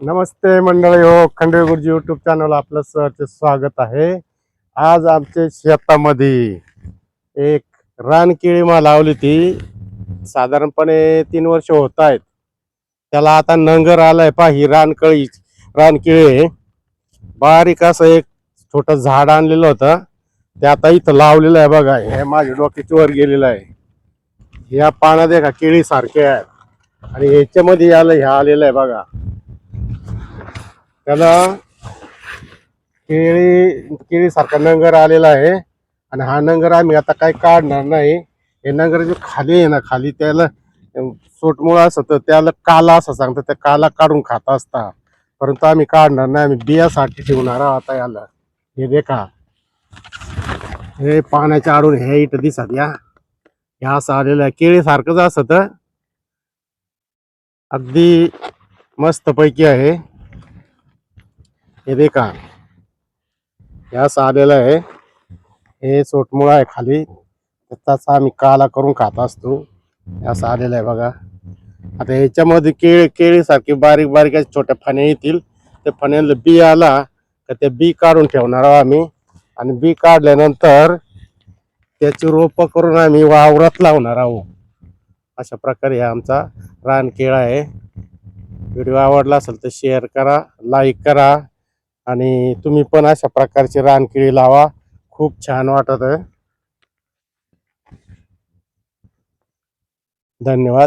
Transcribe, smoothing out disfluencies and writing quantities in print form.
नमस्ते मंडळी हो, खंडे गुरुजी यूट्यूब चॅनल आपलं सहर्ष स्वागत आहे. आज आमच्या शेतामध्ये एक रानकेळी लावली ती साधारणपणे 3 वर्ष होत आहेत. त्याला आता नंगर आलाय पहा. ही रानकेळी आहे. बारीक असं एक छोटं झाड आणलेलं होतं, ते आता इथं लावलेलं आहे बघा. हे माझ्या डोक्याच्या वर गेलेलं आहे. या पाना देखा केळी सारखे आहेत आणि ह्याच्यामध्ये याला ह्या आलेलं आहे बघा. त्याला केळी सारखा नंगर आलेला आहे आणि हा नंगर आम्ही आता काही काढणार नाही. हे नंगर जे खाली आहे ना, खाली त्याला सोटमुळ असत, त्याला काला असं सांगतात, त्या काला काढून खात असता, परंतु आम्ही काढणार नाही. आम्ही बियासाठी ठेवणार आहोत आता याला. हे देखा, हे पाण्याच्या आडून हे इथं दिसत या ह्या असं आलेलं आहे. केळी सारखंच असत, अगदी मस्त पैकी आहे. हे देखा, हे असं आलेलं आहे. हे सोटमुळ आहे खाली, त्याचा आम्ही काला करून खात असतो. असं आलेलं आहे बघा. आता ह्याच्यामध्ये केळी सारखी बारीक बारीक छोट्या फण्या येतील. त्या फण्यांना बी आला तर ते बी काढून ठेवणार आहोत आम्ही, आणि बी काढल्यानंतर त्याची रोप करून आम्ही वावरात लावणार आहोत. अशा प्रकारे हा आमचा रानकेळा आहे. व्हिडिओ आवडला असेल तर शेअर करा, लाईक करा, आणि तुम्ही पण अशा प्रकारची रानकेळी लावा. खूप छान वाटत आहे. धन्यवाद.